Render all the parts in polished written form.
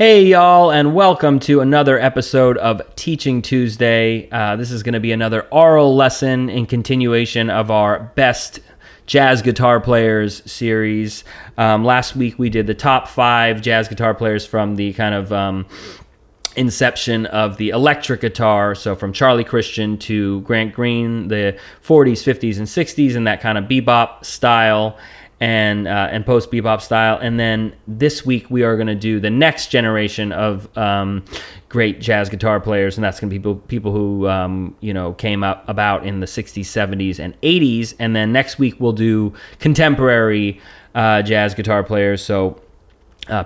Hey y'all, and welcome to another episode of Teaching Tuesday. This is going to be another oral lesson in continuation of our best jazz guitar players series. Last week we did the top 5 jazz guitar players from the kind of inception of the electric guitar, so from Charlie Christian to Grant Green, the 40s, 50s, and 60s, and that kind of bebop style and post bebop style. And then this week we are going to do the next generation of great jazz guitar players, and that's going to be people who came up about in the 60s, 70s, and 80s. And then next week we'll do contemporary jazz guitar players, so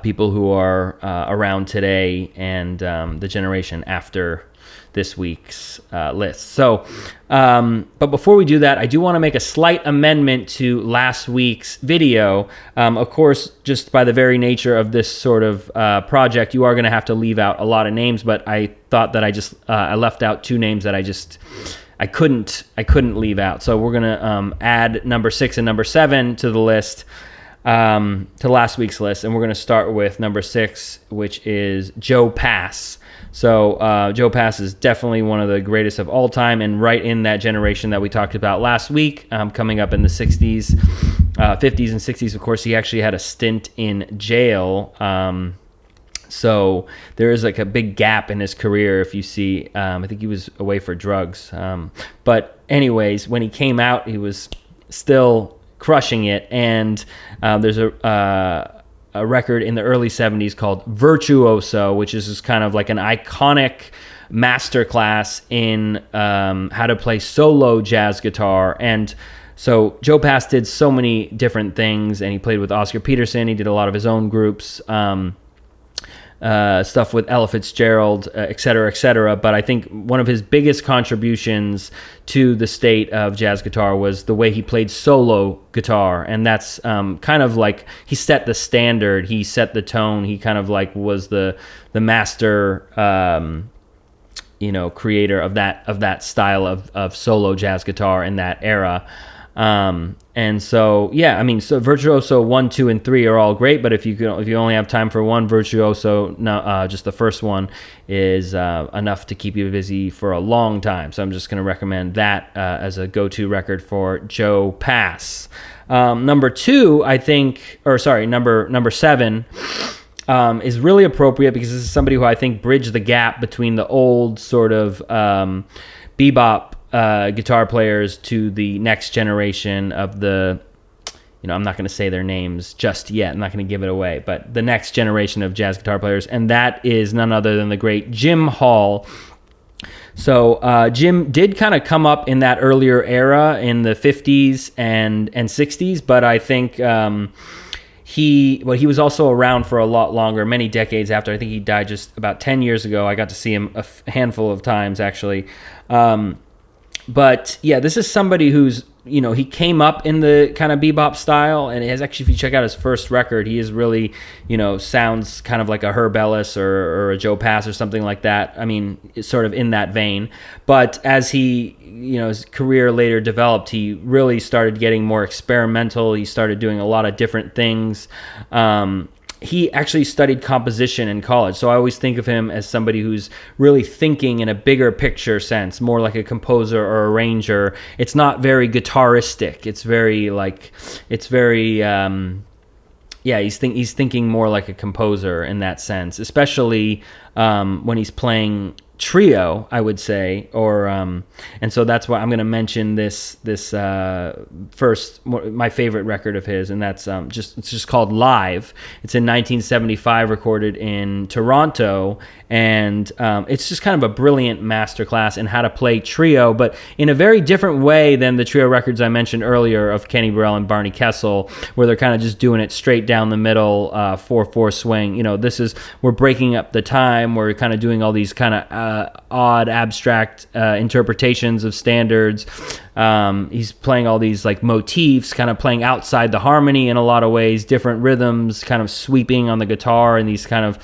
people who are around today and the generation after this week's list. So, but before we do that, I do want to make a slight amendment to last week's video. Of course, just by the very nature of this sort of project, you are going to have to leave out a lot of names, but I thought that I left out 2 names that I couldn't leave out. So we're going to add number 6 and number 7 to the list, to last week's list, and we're going to start with number 6, which is Joe Pass. So Joe Pass is definitely one of the greatest of all time, and right in that generation that we talked about last week, coming up in the 60s, 50s, and 60s. Of course, he actually had a stint in jail. So there is like a big gap in his career. If you see, I think he was away for drugs. But anyways, when he came out, he was still crushing it. And there's a record in the early 70s called Virtuoso, which is just kind of like an iconic masterclass in how to play solo jazz guitar. And so Joe Pass did so many different things, and he played with Oscar Peterson. He did a lot of his own groups, stuff with Ella Fitzgerald, et cetera, but I think one of his biggest contributions to the state of jazz guitar was the way he played solo guitar, and that's kind of like he set the standard, he set the tone, he kind of like was the master creator of that style of solo jazz guitar in that era. And so, yeah, I mean, so Virtuoso 1, 2, and 3 are all great, but if you only have time for one Virtuoso, just the first one is enough to keep you busy for a long time. So I'm just going to recommend that as a go-to record for Joe Pass. Number 7 is really appropriate because this is somebody who I think bridged the gap between the old sort of bebop guitar players to the next generation of the, I'm not going to say their names just yet. I'm not going to give it away, but the next generation of jazz guitar players, and that is none other than the great Jim Hall. So Jim did kind of come up in that earlier era in the 50s and 60s, but I think he was also around for a lot longer, many decades after. I think he died just about 10 years ago. I got to see him a handful of times, actually. But yeah, this is somebody who's, he came up in the kind of bebop style, and it has actually, if you check out his first record, he is really, sounds kind of like a Herb Ellis or a Joe Pass or something like that. I mean, it's sort of in that vein. But as he, his career later developed, he really started getting more experimental. He started doing a lot of different things. He actually studied composition in college, so I always think of him as somebody who's really thinking in a bigger picture sense, more like a composer or arranger. It's not very guitaristic. He's thinking more like a composer in that sense, especially when he's playing trio, I would say, or and so that's why I'm going to mention this first, my favorite record of his, and that's it's just called Live. It's in 1975, recorded in Toronto, and it's just kind of a brilliant masterclass in how to play trio, but in a very different way than the trio records I mentioned earlier of Kenny Burrell and Barney Kessel, where they're kind of just doing it straight down the middle, 4/4 swing. We're breaking up the time, we're kind of doing all these kind of odd, abstract interpretations of standards. He's playing all these like motifs, kind of playing outside the harmony in a lot of ways, different rhythms, kind of sweeping on the guitar, and these kind of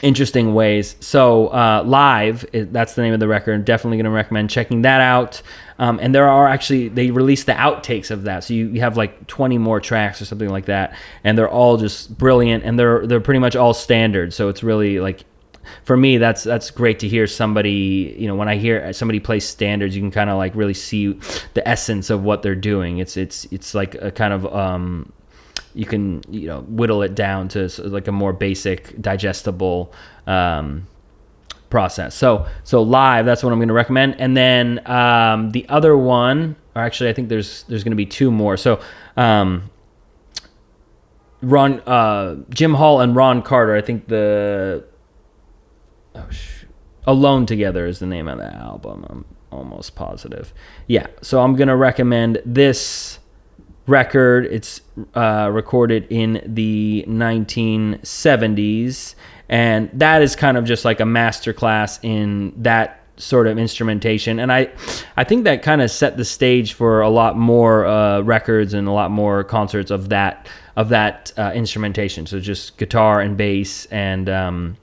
interesting ways. So Live, that's the name of the record. Definitely going to recommend checking that out. And there are actually, they released the outtakes of that. So you have like 20 more tracks or something like that. And they're all just brilliant. And they're pretty much all standard. So it's really like, for me, that's great to hear somebody, when I hear somebody play standards, you can kind of like really see the essence of what they're doing. It's like a kind of, you can whittle it down to like a more basic digestible process. So Live, that's what I'm going to recommend. And then the other one, or actually I think there's going to be two more. So Jim Hall and Ron Carter, I think Alone Together is the name of the album. I'm almost positive. Yeah, so I'm going to recommend this record. It's recorded in the 1970s, and that is kind of just like a masterclass in that sort of instrumentation. And I think that kind of set the stage for a lot more records and a lot more concerts of that instrumentation. So just guitar and bass and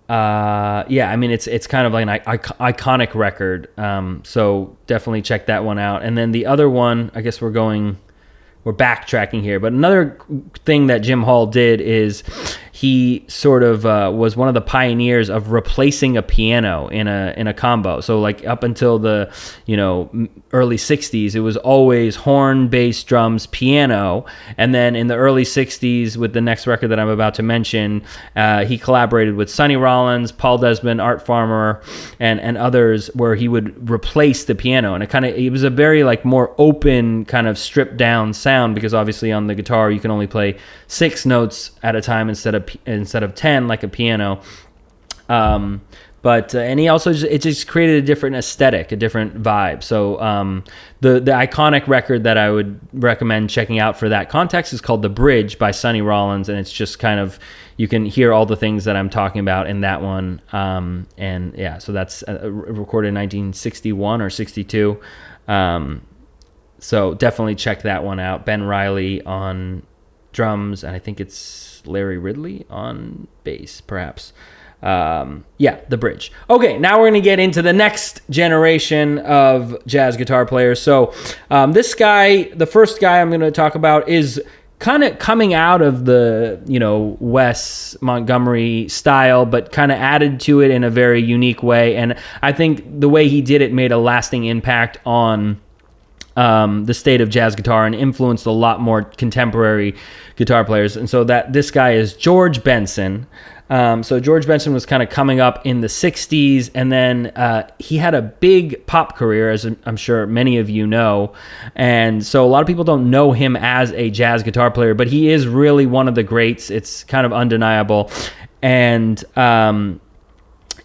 I mean it's kind of like an iconic record. So definitely check that one out. And then the other one, I guess we're backtracking here, but another thing that Jim Hall did is he sort of was one of the pioneers of replacing a piano in a combo. So like up until the early 60s, it was always horn, bass, drums, piano. And then in the early 60s, with the next record that I'm about to mention, he collaborated with Sonny Rollins, Paul Desmond, Art Farmer, and others, where he would replace the piano. And it was a very like more open kind of stripped down sound, because obviously on the guitar you can only play 6 notes at a time instead of 10 like a piano. But he also it just created a different aesthetic, a different vibe. So the iconic record that I would recommend checking out for that context is called The Bridge by Sonny Rollins, and it's just kind of, you can hear all the things that I'm talking about in that one. And yeah, so that's recorded in 1961 or 62. So definitely check that one out. Ben Riley on drums, and I think it's Larry Ridley on bass, perhaps. The Bridge. Okay, now we're going to get into the next generation of jazz guitar players. So this guy, the first guy I'm going to talk about, is kind of coming out of the, Wes Montgomery style, but kind of added to it in a very unique way. And I think the way he did it made a lasting impact on the state of jazz guitar and influenced a lot more contemporary guitar players. And so this guy is George Benson. So George Benson was kind of coming up in the 60s, and then he had a big pop career, as I'm sure many of you know. And so a lot of people don't know him as a jazz guitar player, but he is really one of the greats. It's kind of undeniable. And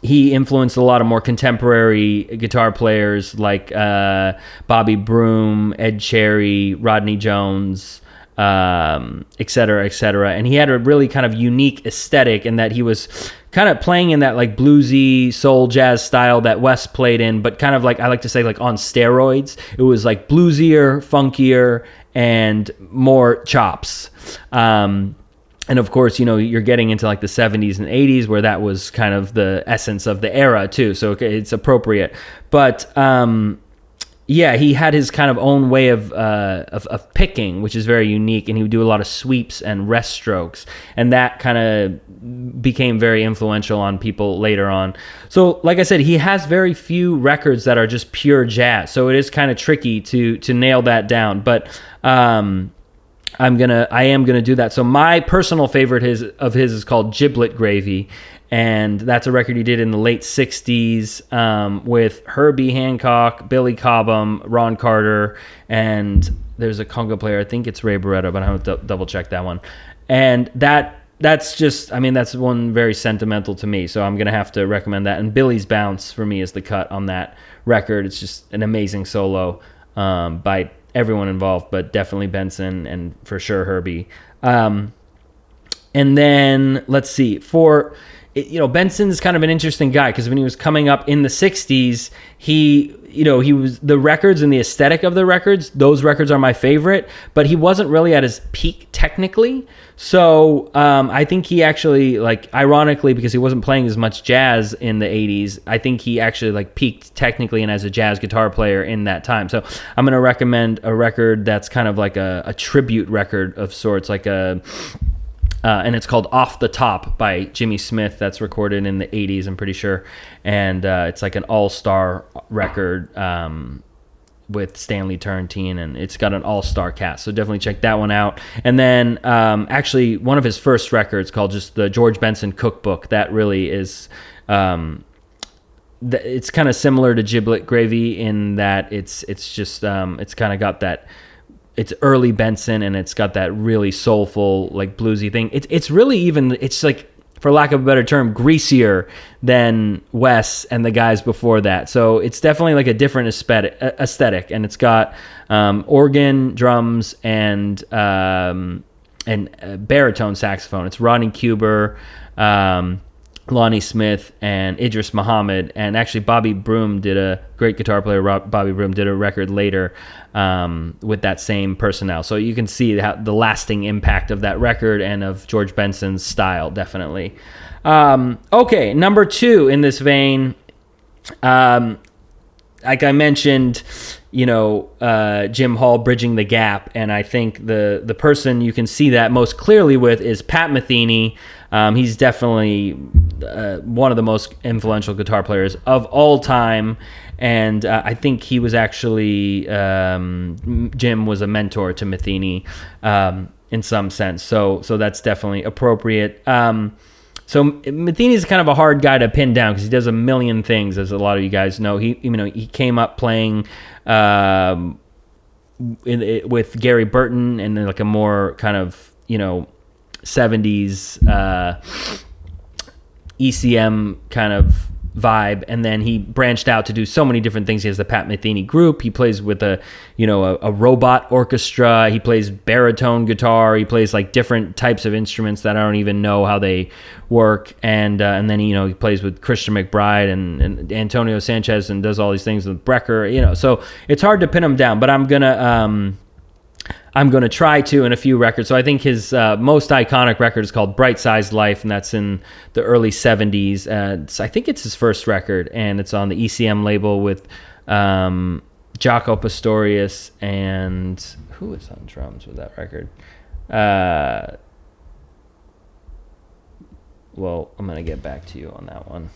he influenced a lot of more contemporary guitar players like Bobby Broom, Ed Cherry, Rodney Jones, et cetera, et cetera. And he had a really kind of unique aesthetic in that he was kind of playing in that like bluesy soul jazz style that Wes played in, but kind of like, I like to say, like on steroids. It was like bluesier, funkier, and more chops. And of course, you're getting into like the 70s and 80s, where that was kind of the essence of the era too. So it's appropriate. But he had his kind of own way of picking, which is very unique. And he would do a lot of sweeps and rest strokes. And that kind of became very influential on people later on. So like I said, he has very few records that are just pure jazz. So it is kind of tricky to nail that down. But I am gonna do that. So my personal favorite of his is called Giblet Gravy, and that's a record he did in the late 60s with Herbie Hancock, Billy Cobham, Ron Carter, and there's a conga player. I think it's Ray Barretto, but I have to double check that one. And that's just, that's one very sentimental to me, so I'm gonna have to recommend that. And Billy's Bounce for me is the cut on that record. It's just an amazing solo by everyone involved, but definitely Benson and for sure Herbie. And then let's see, Benson's kind of an interesting guy because when he was coming up in the 60s, he was the records and the aesthetic of the records. Those records are my favorite, but he wasn't really at his peak technically. So I think he actually, like, ironically, because he wasn't playing as much jazz in the 80s, I think he actually like peaked technically and as a jazz guitar player in that time. So I'm going to recommend a record that's kind of like a tribute record of sorts, like and it's called Off the Top by Jimmy Smith. That's recorded in the 80s, I'm pretty sure. And it's like an all-star record with Stanley Turrentine, and it's got an all-star cast. So definitely check that one out. And then actually one of his first records called just the George Benson Cookbook. That really is... it's kind of similar to Giblet Gravy in that it's just... it's kind of got that... It's early Benson, and it's got that really soulful, like bluesy thing. It's really even, it's like, for lack of a better term, greasier than Wes and the guys before that. So it's definitely like a different aesthetic, and it's got organ, drums, and baritone saxophone. It's Rodney Cuber, Lonnie Smith, and Idris Muhammad, and actually Bobby Broom great guitar player, Bobby Broom did a record later with that same personnel. So you can see the lasting impact of that record and of George Benson's style, definitely. Okay, number 2 in this vein, like I mentioned, Jim Hall bridging the gap, and I think the person you can see that most clearly with is Pat Metheny. He's definitely one of the most influential guitar players of all time, and I think he was actually Jim was a mentor to Metheny in some sense. So that's definitely appropriate. So Metheny is kind of a hard guy to pin down because he does a million things, as a lot of you guys know. He came up playing with Gary Burton and like a more kind of 70s ECM kind of vibe, and then he branched out to do so many different things. He has the Pat Metheny Group. He plays with a robot orchestra. He plays baritone guitar. He plays like different types of instruments that I don't even know how they work. And then he plays with Christian McBride and Antonio Sanchez and does all these things with Brecker. So it's hard to pin him down. But I'm gonna try to in a few records. So I think his most iconic record is called Bright Size Life, and that's in the early 70s. I think it's his first record, and it's on the ECM label with Jaco Pastorius, and who is on drums with that record? Well, I'm gonna get back to you on that one.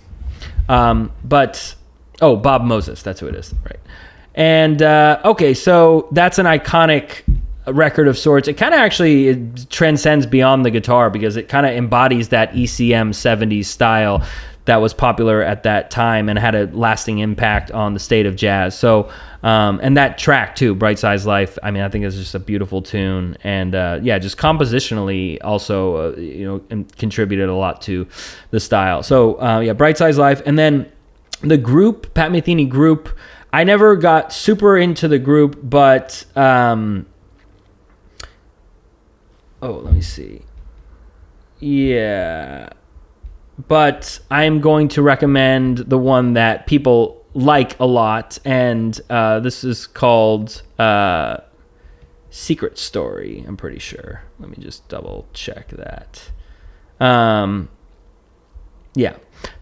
Bob Moses, that's who it is, right? And okay, so that's an iconic record of sorts. It kind of actually transcends beyond the guitar because it kind of embodies that ECM 70s style that was popular at that time and had a lasting impact on the state of jazz. So, and that track too, Bright Size Life, I think it's just a beautiful tune. And just compositionally also, contributed a lot to the style. So, Bright Size Life. And then the group, Pat Metheny Group, I never got super into the group, but let me see. Yeah. But I'm going to recommend the one that people like a lot, and this is called Secret Story, I'm pretty sure. Let me just double check that.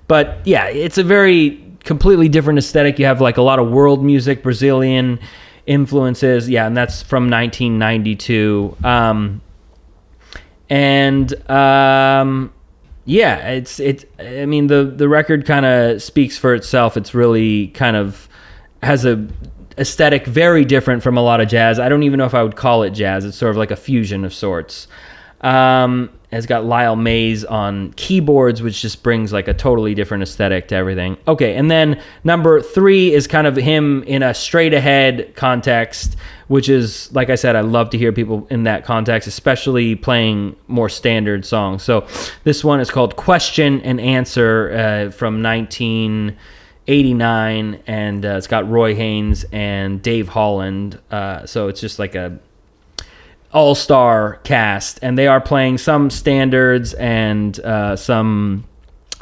But yeah, it's a very completely different aesthetic. You have like a lot of world music, Brazilian influences. Yeah, and that's from 1992. The record kind of speaks for itself. It's really kind of has a aesthetic very different from a lot of jazz. I don't even know if I would call it jazz. It's sort of like a fusion of sorts. It's got Lyle Mays on keyboards, which just brings like a totally different aesthetic to everything. Okay, and then number 3 is kind of him in a straight ahead context, which is, like I said, I love to hear people in that context, especially playing more standard songs. So this one is called Question and Answer from 1989, and it's got Roy Haynes and Dave Holland. So it's just like a all-star cast, and they are playing some standards and some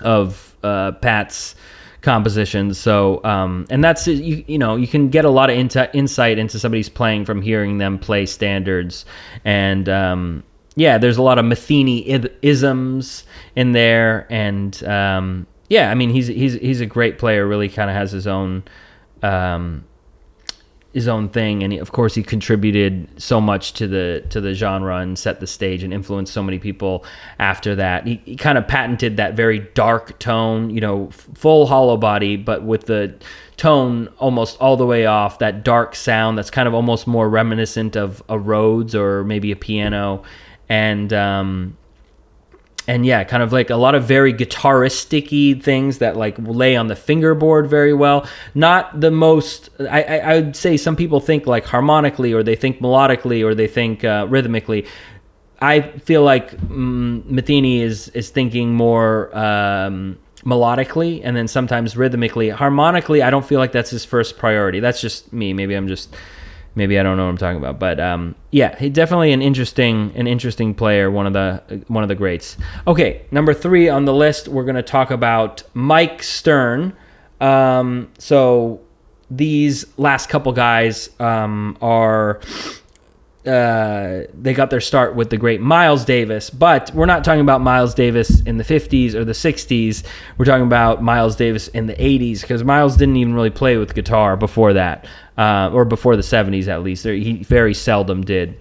of Pat's compositions. So and that's you know, you can get a lot of insight into somebody's playing from hearing them play standards. And there's a lot of Metheny isms in there. And I mean, he's a great player, really kind of has his own thing, and of course he contributed so much to the genre and set the stage and influenced so many people after that. He kind of patented that very dark tone, you know, full hollow body, but with the tone almost all the way off, that dark sound that's kind of almost more reminiscent of a Rhodes or maybe a piano. And yeah, kind of like a lot of very guitaristic-y things that like lay on the fingerboard very well. Not the most, I would say some people think like harmonically, or they think melodically, or they think rhythmically. I feel like Metheny is thinking more melodically, and then sometimes rhythmically. Harmonically, I don't feel like that's his first priority. That's just me. Maybe I don't know what I'm talking about, but he's definitely an interesting player, one of the greats. Okay, number 3 on the list, we're going to talk about Mike Stern. So these last couple guys are they got their start with the great Miles Davis, but we're not talking about Miles Davis in the 50s or the 60s. We're talking about Miles Davis in the 80s, because Miles didn't even really play with guitar before that, or before the 70s at least. He very seldom did.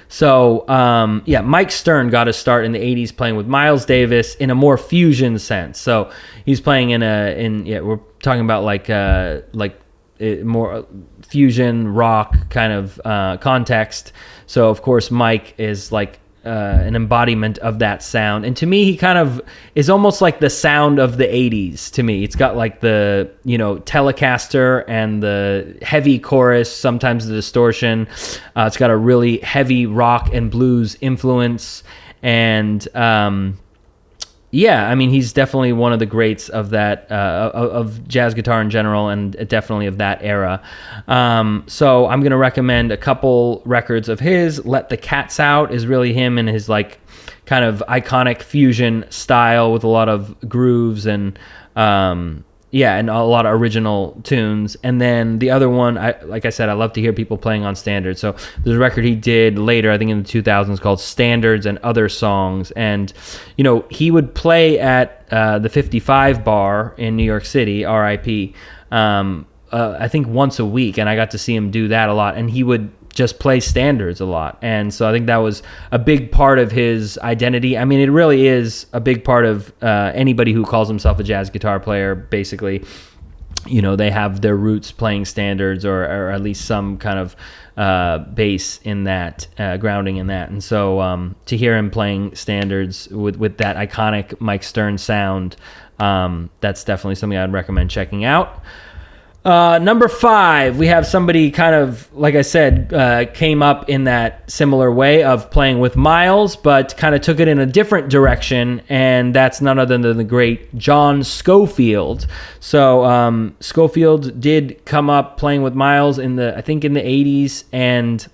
So, Mike Stern got his start in the 80s playing with Miles Davis in a more fusion sense. So he's playing we're talking about like more fusion rock kind of context. So of course Mike is like an embodiment of that sound, and to me he kind of is almost like the sound of the 80s to me. It's got like the, you know, Telecaster and the heavy chorus, sometimes the distortion. It's got a really heavy rock and blues influence, and I mean, he's definitely one of the greats of that, of jazz guitar in general, and definitely of that era. So I'm going to recommend a couple records of his. Let the Cats Out is really him and his like kind of iconic fusion style with a lot of grooves and and a lot of original tunes. And then the other one, like I said, I love to hear people playing on standards. So there's a record he did later, I think in the 2000s, called Standards and Other Songs. And, you know, he would play at the 55 bar in New York City, RIP, I think once a week. And I got to see him do that a lot. And he would just play standards a lot. And so I think that was a big part of his identity. I mean, it really is a big part of anybody who calls himself a jazz guitar player. Basically, you know, they have their roots playing standards, or at least some kind of base in that, grounding in that. And so to hear him playing standards with that iconic Mike Stern sound, that's definitely something I'd recommend checking out. Number 5, we have somebody kind of, like I said, came up in that similar way of playing with Miles, but kind of took it in a different direction, and that's none other than the great John Scofield. So Scofield did come up playing with Miles in the 80s, and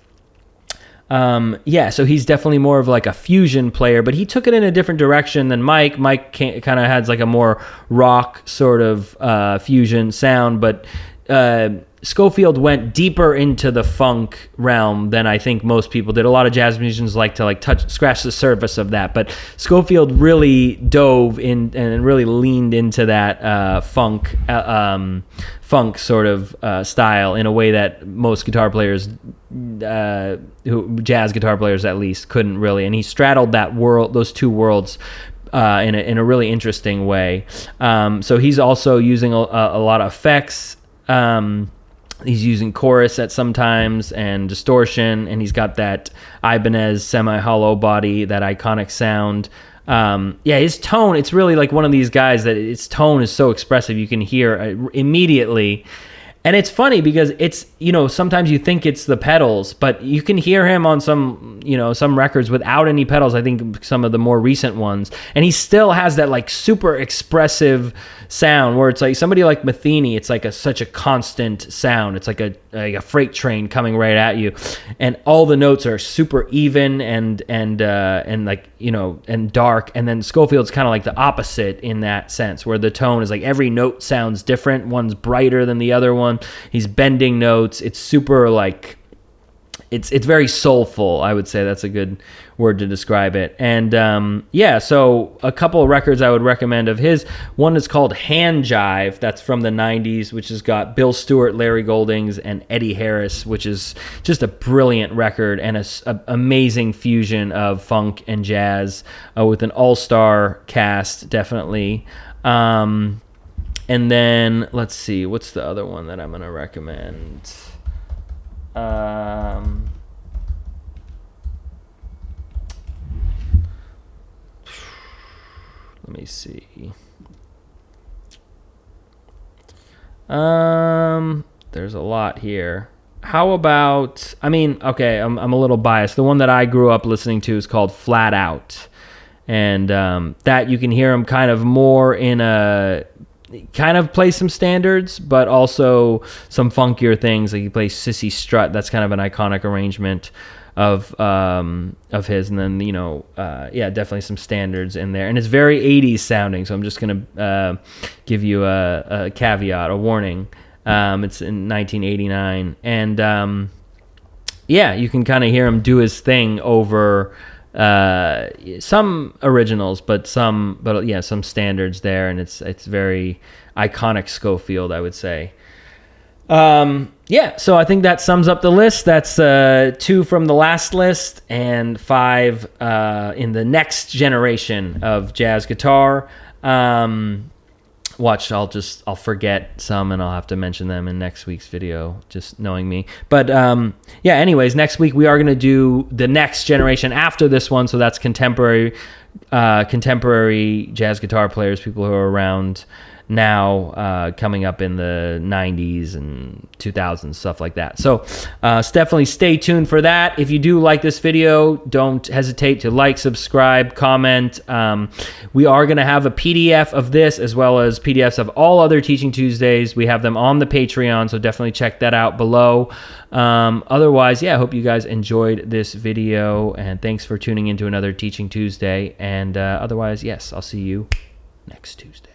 so he's definitely more of like a fusion player, but he took it in a different direction than Mike. Mike kind of has like a more rock sort of fusion sound, but Scofield went deeper into the funk realm than I think most people did. A lot of jazz musicians like to scratch the surface of that, but Scofield really dove in and really leaned into that funk sort of style in a way that most guitar players, jazz guitar players at least, couldn't really. And he straddled those two worlds in a really interesting way. So he's also using a lot of effects. He's using chorus at sometimes and distortion, and he's got that Ibanez semi-hollow body, that iconic sound. His tone, it's really like one of these guys that its tone is so expressive. You can hear immediately. And it's funny because it's, sometimes you think it's the pedals, but you can hear him on some records without any pedals. I think some of the more recent ones, and he still has that like super expressive sound where it's like somebody like Metheny, it's like such a constant sound. It's like a freight train coming right at you, and all the notes are super even and like, and dark. And then Scofield's kind of like the opposite in that sense, where the tone is like every note sounds different. One's brighter than the other one. He's bending notes. It's super like, it's very soulful. I would say that's a good word to describe it. And so a couple of records I would recommend of his. One is called Hand Jive. That's from the 90s, which has got Bill Stewart, Larry Goldings, and Eddie Harris, which is just a brilliant record and a amazing fusion of funk and jazz with an all-star cast, definitely. And then, let's see, what's the other one that I'm going to recommend? Let me see. There's a lot here. How about, okay, I'm a little biased. The one that I grew up listening to is called Flat Out. And that you can hear him kind of more in kind of play some standards, but also some funkier things. Like he plays Sissy Strut. That's kind of an iconic arrangement of his. And then, definitely some standards in there. And it's very 80s sounding. So I'm just going to give you a caveat, a warning. It's in 1989. And you can kind of hear him do his thing over some originals, but some standards there, and it's very iconic Scofield, I would say. So I think that sums up the list. That's 2 from the last list and 5 in the next generation of jazz guitar. Watch, I'll forget some and I'll have to mention them in next week's video, just knowing me. But anyways, next week we are going to do the next generation after this one. So that's contemporary jazz guitar players, people who are around now, coming up in the 90s and 2000s, stuff like that. So definitely stay tuned for that. If you do like this video, don't hesitate to like, subscribe, comment. We are going to have a PDF of this as well as PDFs of all other Teaching Tuesdays. We have them on the Patreon, so definitely check that out below. Otherwise, I hope you guys enjoyed this video, and thanks for tuning into another Teaching Tuesday. And otherwise, yes, I'll see you next Tuesday.